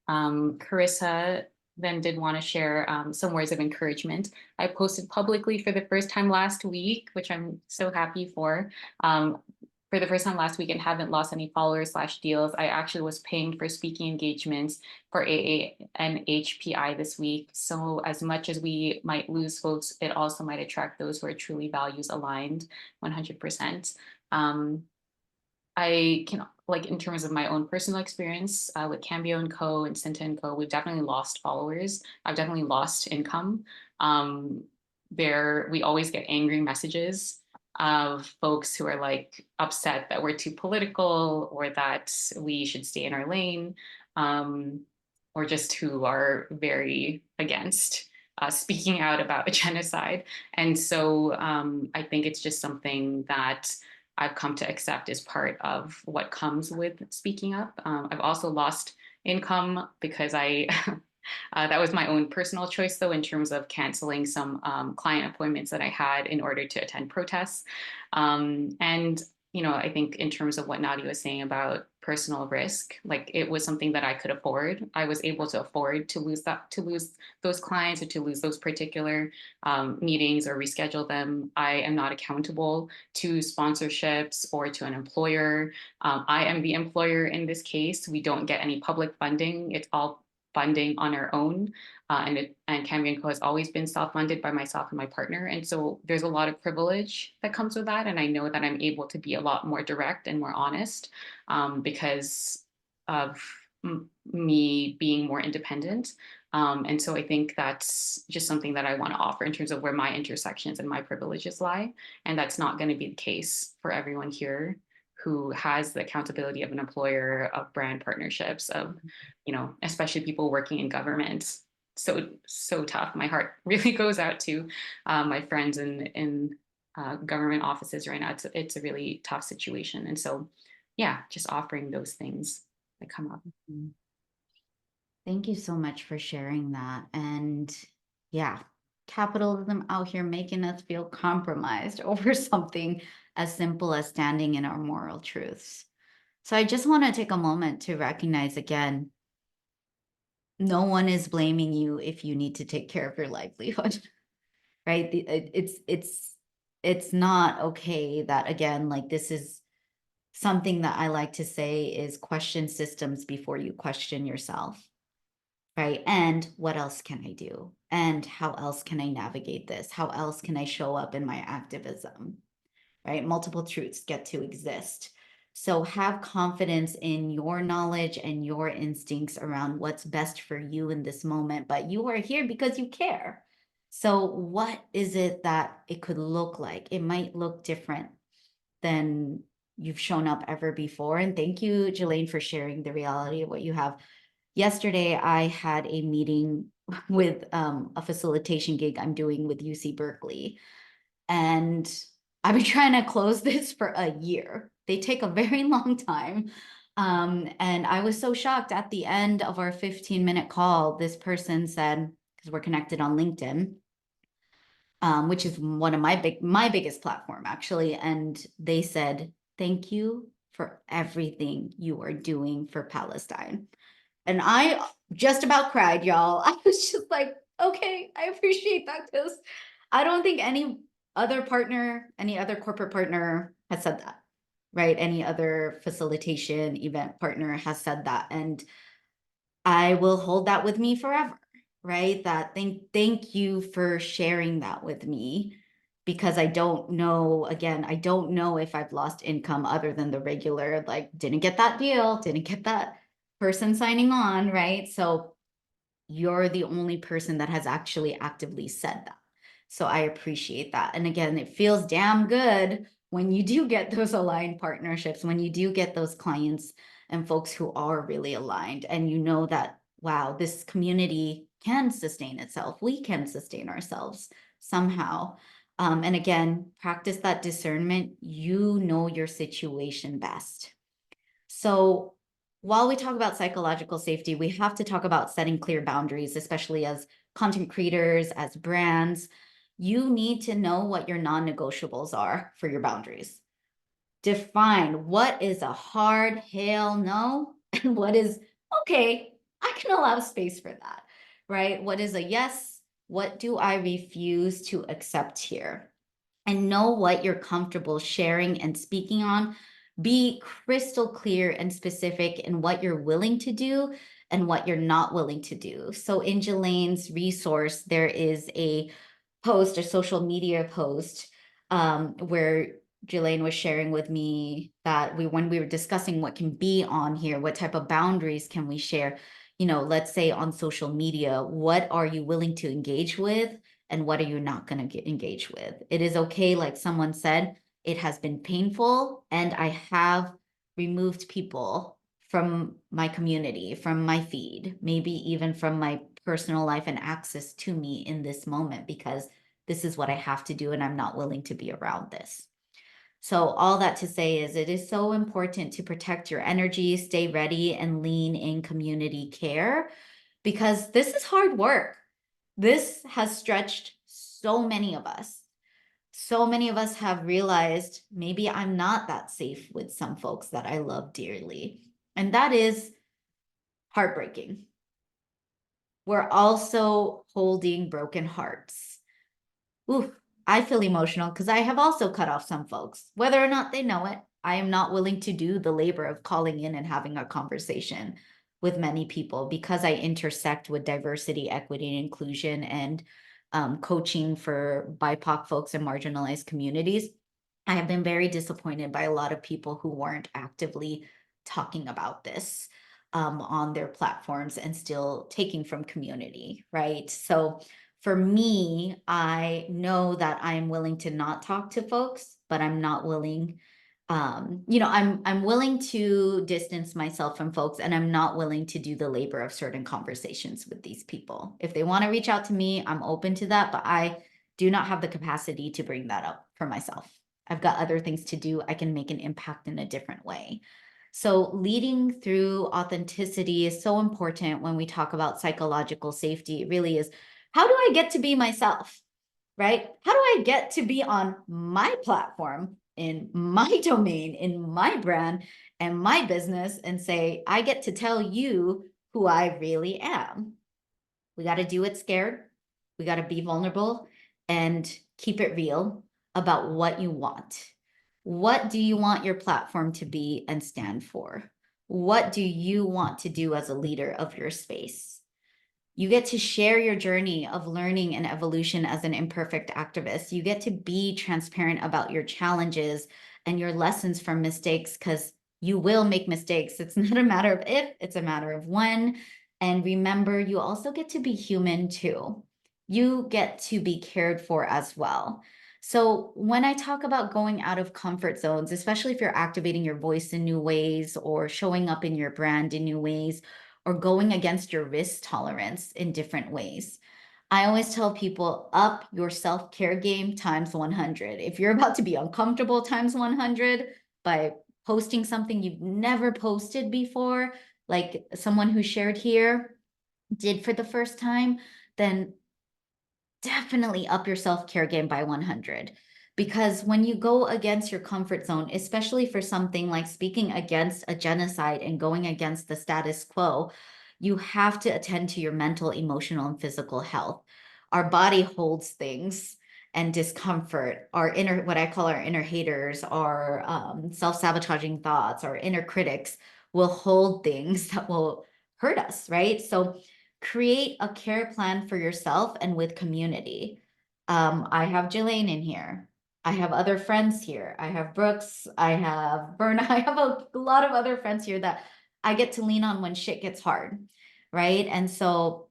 Carissa then did want to share some words of encouragement. I posted publicly for the first time last week, which I'm so happy for the first time last week and haven't lost any followers/deals. I actually was paying for speaking engagements for AA and HPI this week. So as much as we might lose folks, it also might attract those who are truly values aligned 100%. I can, like, in terms of my own personal experience with Cambio and Co. and Cinta and Co., we've definitely lost followers. I've definitely lost income. We always get angry messages of folks who are like upset that we're too political or that we should stay in our lane, or just who are very against speaking out about a genocide. And so I think it's just something that I've come to accept as part of what comes with speaking up. I've also lost income because that was my own personal choice, though, in terms of canceling some client appointments that I had in order to attend protests. And I think in terms of what Nadia was saying about personal risk, like, it was something that I could afford. I was able to afford to lose those clients, or to lose those particular meetings or reschedule them. I am not accountable to sponsorships or to an employer. I am the employer in this case. We don't get any public funding. It's all funding on our own. And Cambio & Co has always been self-funded by myself and my partner. And so there's a lot of privilege that comes with that. And I know that I'm able to be a lot more direct and more honest because of me being more independent. And so I think that's just something that I want to offer in terms of where my intersections and my privileges lie. And that's not going to be the case for everyone here who has the accountability of an employer, of brand partnerships, of, especially people working in government. So tough. My heart really goes out to my friends in government offices right now. It's a really tough situation. And so, yeah, just offering those things that come up. Thank you so much for sharing that. And yeah, capitalism out here making us feel compromised over something as simple as standing in our moral truths. So I just want to take a moment to recognize again, no one is blaming you if you need to take care of your livelihood, right? It's not okay that, again, like, this is something that I like to say is question systems before you question yourself, right? And what else can I do? And how else can I navigate this? How else can I show up in my activism, right? Multiple truths get to exist. So have confidence in your knowledge and your instincts around what's best for you in this moment. But you are here because you care. So what is it that it could look like? It might look different than you've shown up ever before. And thank you, Jelaine, for sharing the reality of what you have. Yesterday, I had a meeting with a facilitation gig I'm doing with UC Berkeley. And I've been trying to close this for a year. They take a very long time. And I was so shocked at the end of our 15-minute call, this person said, because we're connected on LinkedIn, which is one of my biggest platform actually. And they said, thank you for everything you are doing for Palestine. And I just about cried, y'all. I was just like, okay, I appreciate that because I don't think any other partner, any other corporate partner has said that, right? Any other facilitation event partner has said that. And I will hold that with me forever, right? That thank you for sharing that with me because I don't know, again, I don't know if I've lost income other than the regular, like didn't get that deal, didn't get that person signing on, right? So you're the only person that has actually actively said that. So I appreciate that. And again, it feels damn good when you do get those aligned partnerships, when you do get those clients and folks who are really aligned, and you know that, wow, this community can sustain itself. We can sustain ourselves somehow. And again, practice that discernment. You know your situation best. So while we talk about psychological safety, we have to talk about setting clear boundaries, especially as content creators, as brands. You need to know what your non-negotiables are for your boundaries. Define what is a hard hell no and what is, okay, I can allow space for that, right? What is a yes? What do I refuse to accept here? And know what you're comfortable sharing and speaking on. Be crystal clear and specific in what you're willing to do and what you're not willing to do. So in Jelaine's resource, there is a post, a social media post, where Jelaine was sharing with me that when we were discussing what can be on here, what type of boundaries can we share? You know, let's say on social media, what are you willing to engage with? And what are you not going to engage with? It is okay, like someone said, it has been painful, and I have removed people from my community, from my feed, maybe even from my personal life and access to me in this moment, because this is what I have to do, and I'm not willing to be around this. So all that to say is it is so important to protect your energy, stay ready, and lean in community care, because this is hard work. This has stretched so many of us. So many of us have realized maybe I'm not that safe with some folks that I love dearly. And that is heartbreaking. We're also holding broken hearts. Ooh, I feel emotional because I have also cut off some folks, whether or not they know it. I am not willing to do the labor of calling in and having a conversation with many people because I intersect with diversity, equity, and inclusion, and coaching for BIPOC folks and marginalized communities. I have been very disappointed by a lot of people who weren't actively talking about this on their platforms and still taking from community, right? So for me, I know that I am willing to not talk to folks, but I'm not willing, I'm willing to distance myself from folks, and I'm not willing to do the labor of certain conversations with these people. If they want to reach out to me, I'm open to that, but I do not have the capacity to bring that up for myself. I've got other things to do. I can make an impact in a different way. So leading through authenticity is so important when we talk about psychological safety. It really is. How do I get to be myself, right? How do I get to be on my platform, in my domain, in my brand and my business, and say, I get to tell you who I really am? We got to do it scared. We got to be vulnerable and keep it real about what you want. What do you want your platform to be and stand for? What do you want to do as a leader of your space? You get to share your journey of learning and evolution as an imperfect activist. You get to be transparent about your challenges and your lessons from mistakes, because You will make mistakes. It's not a matter of if, it's a matter of when. And remember, you also get to be human too. You get to be cared for as well. So when I talk about going out of comfort zones, especially if you're activating your voice in new ways or showing up in your brand in new ways or going against your risk tolerance in different ways, I always tell people up your self-care game times 100. If you're about to be uncomfortable times 100 by posting something you've never posted before, like someone who shared here did for the first time, then definitely up your self-care game by 100. Because when you go against your comfort zone, especially for something like speaking against a genocide and going against the status quo, you have to attend to your mental, emotional, and physical health. Our body holds things and discomfort, our inner, what I call our inner haters, our self-sabotaging thoughts, our inner critics will hold things that will hurt us, right? So create a care plan for yourself and with community. I have Jelaine in here. I have other friends here. I have Brooks. I have Berna. I have a lot of other friends here that I get to lean on when shit gets hard, right? And so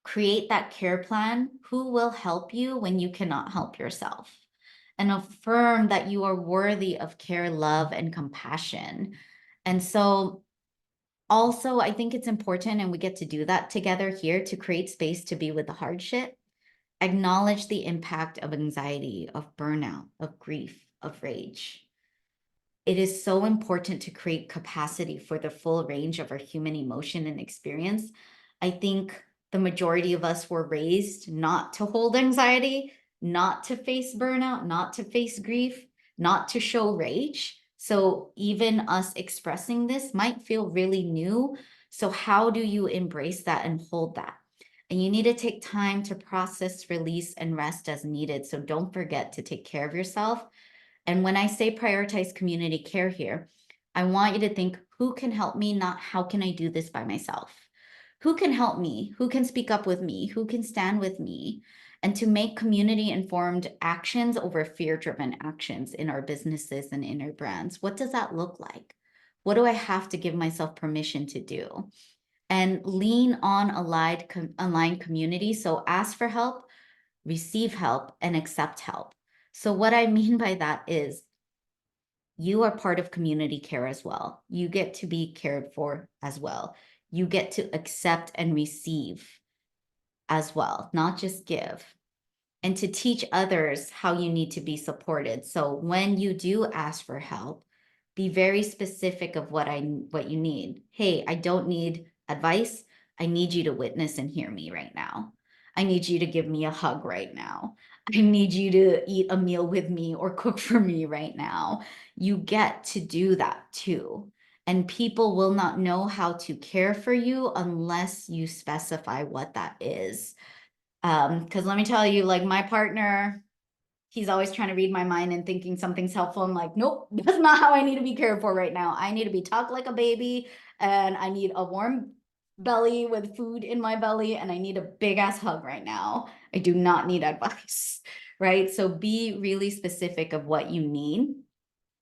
create that care plan. Who will help you when you cannot help yourself? And affirm that you are worthy of care, love, and compassion. And so also, I think it's important, and we get to do that together here to create space to be with the hard shit. Acknowledge the impact of anxiety, of burnout, of grief, of rage. It is so important to create capacity for the full range of our human emotion and experience. I think the majority of us were raised not to hold anxiety, not to face burnout, not to face grief, not to show rage. So even us expressing this might feel really new. So how do you embrace that and hold that? And you need to take time to process, release, and rest as needed. So don't forget to take care of yourself. And when I say prioritize community care here, I want you to think, who can help me, not how can I do this by myself? Who can help me? Who can speak up with me? Who can stand with me? And to make community informed actions over fear driven actions in our businesses and in our brands. What does that look like? What do I have to give myself permission to do? And lean on aligned community. So ask for help, receive help, and accept help. So what I mean by that is you are part of community care as well. You get to be cared for as well. You get to accept and receive as well, not just give. And to teach others how you need to be supported. So when you do ask for help, be very specific of what you need. Hey, I don't need advice. I need you to witness and hear me right now. I need you to give me a hug right now. I need you to eat a meal with me or cook for me right now. You get to do that too. And people will not know how to care for you unless you specify what that is. Because let me tell you, like my partner, he's always trying to read my mind and thinking something's helpful. I'm like, nope, that's not how I need to be cared for right now. I need to be talked like a baby, and I need a warm belly with food in my belly, and I need a big ass hug right now. I do not need advice, right? So be really specific of what you need.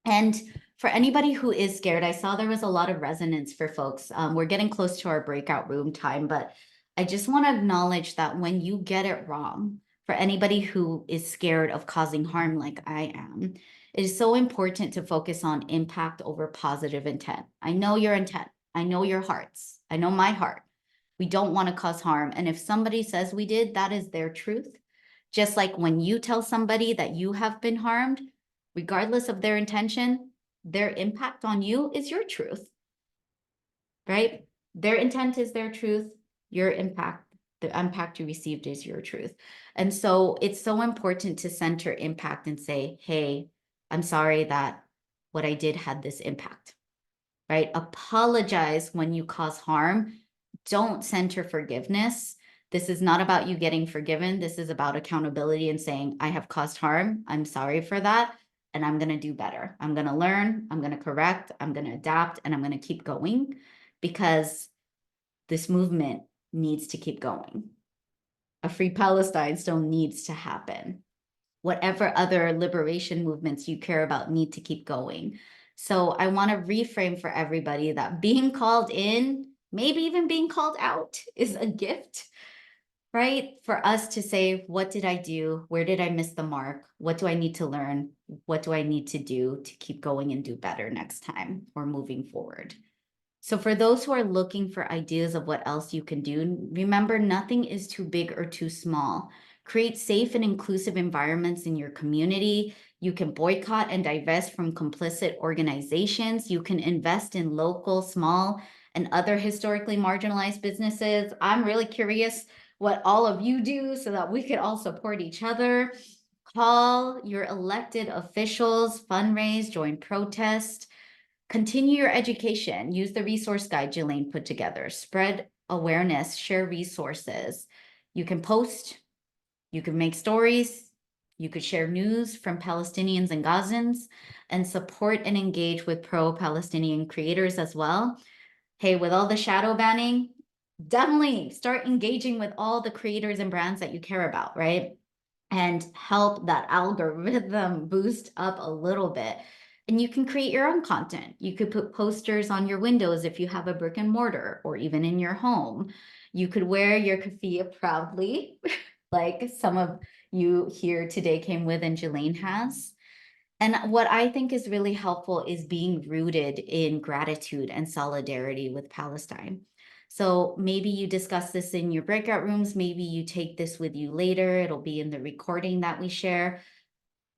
And for anybody who is scared, I saw there was a lot of resonance for folks. We're getting close to our breakout room time, but I just want to acknowledge that when you get it wrong, for anybody who is scared of causing harm like I am, it is so important to focus on impact over positive intent. I know your intent. I know your hearts. I know my heart. We don't want to cause harm. And if somebody says we did, that is their truth. Just like when you tell somebody that you have been harmed, regardless of their intention, their impact on you is your truth, right? Their intent is their truth. Your impact, the impact you received is your truth. And so it's so important to center impact and say, hey, I'm sorry that what I did had this impact, right? Apologize when you cause harm. Don't center forgiveness. This is not about you getting forgiven. This is about accountability and saying, I have caused harm. I'm sorry for that. And I'm going to do better. I'm going to learn. I'm going to correct. I'm going to adapt. And I'm going to keep going because this movement needs to keep going. A free Palestine still needs to happen. Whatever other liberation movements you care about need to keep going. So I want to reframe for everybody that being called in, maybe even being called out, is a gift, right? For us to say, what did I do? Where did I miss the mark? What do I need to learn? What do I need to do to keep going and do better next time or moving forward? So for those who are looking for ideas of what else you can do, remember nothing is too big or too small. Create safe and inclusive environments in your community. You can boycott and divest from complicit organizations. You can invest in local, small, and other historically marginalized businesses. I'm really curious what all of you do so that we could all support each other. Call your elected officials, fundraise, join protest. Continue your education. Use the resource guide Jelaine put together. Spread awareness, share resources. You can post, you can make stories, you could share news from Palestinians and Gazans, and support and engage with pro-Palestinian creators as well. Hey, with all the shadow banning, definitely start engaging with all the creators and brands that you care about, right? And help that algorithm boost up a little bit. And you can create your own content. You could put posters on your windows if you have a brick and mortar, or even in your home. You could wear your keffiyeh proudly, like some of you here today came with and Jelaine has. And what I think is really helpful is being rooted in gratitude and solidarity with Palestine. So maybe you discuss this in your breakout rooms. Maybe you take this with you later. It'll be in the recording that we share.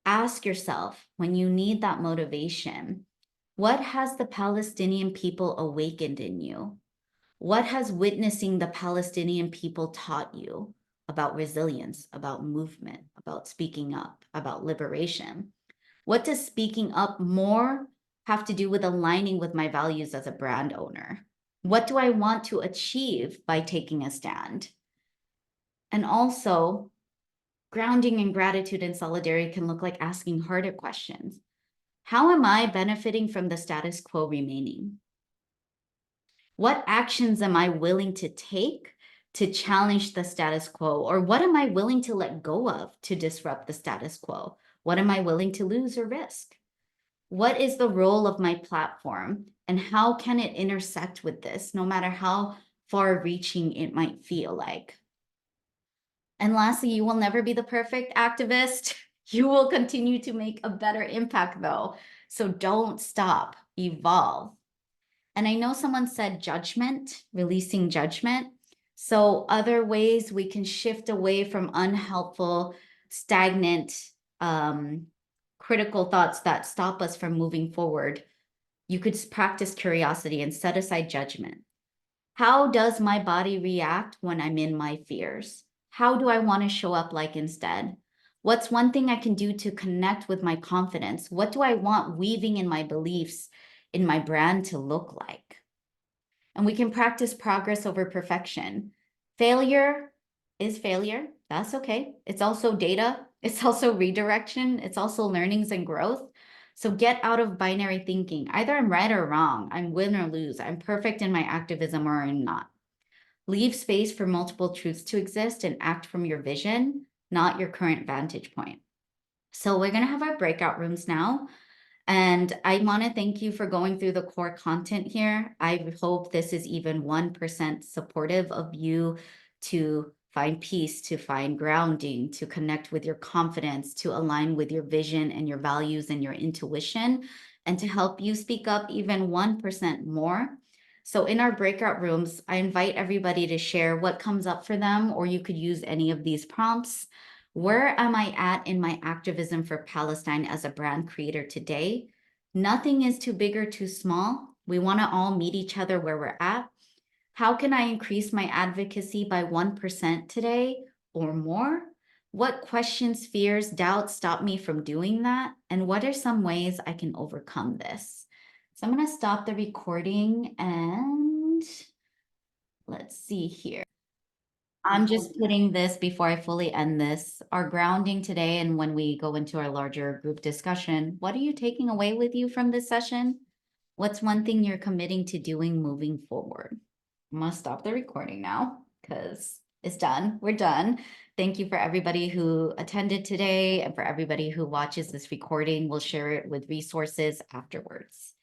Ask yourself, when you need that motivation, what has the Palestinian people awakened in you? What has witnessing the Palestinian people taught you about resilience, about movement, about speaking up, about liberation? What does speaking up more have to do with aligning with my values as a brand owner? What do I want to achieve by taking a stand? And also, grounding in gratitude and solidarity can look like asking harder questions. How am I benefiting from the status quo remaining? What actions am I willing to take to challenge the status quo? Or what am I willing to let go of to disrupt the status quo? What am I willing to lose or risk? What is the role of my platform and how can it intersect with this, no matter how far reaching it might feel like? And lastly, you will never be the perfect activist. You will continue to make a better impact though. So don't stop, evolve. And I know someone said judgment, releasing judgment. So other ways we can shift away from unhelpful, stagnant, critical thoughts that stop us from moving forward. You could practice curiosity and set aside judgment. How does my body react when I'm in my fears? How do I want to show up like instead? What's one thing I can do to connect with my confidence? What do I want weaving in my beliefs in my brand to look like? And we can practice progress over perfection. Failure is failure. That's okay. It's also data. It's also redirection. It's also learnings and growth. So get out of binary thinking. Either I'm right or wrong. I'm win or lose. I'm perfect in my activism or I'm not. Leave space for multiple truths to exist and act from your vision, not your current vantage point. So we're going to have our breakout rooms now. And I want to thank you for going through the core content here. I hope this is even 1% supportive of you to find peace, to find grounding, to connect with your confidence, to align with your vision and your values and your intuition, and to help you speak up even 1% more. So in our breakout rooms, I invite everybody to share what comes up for them, or you could use any of these prompts. Where am I at in my activism for Palestine as a brand creator today? Nothing is too big or too small. We want to all meet each other where we're at. How can I increase my advocacy by 1% today or more? What questions, fears, doubts stop me from doing that? And what are some ways I can overcome this? So I'm going to stop the recording and let's see here. I'm just putting this before I fully end this. Our grounding today, and when we go into our larger group discussion, what are you taking away with you from this session? What's one thing you're committing to doing moving forward? I'm gonna stop the recording now because is done. We're done. Thank you for everybody who attended today and for everybody who watches this recording. We'll share it with resources afterwards.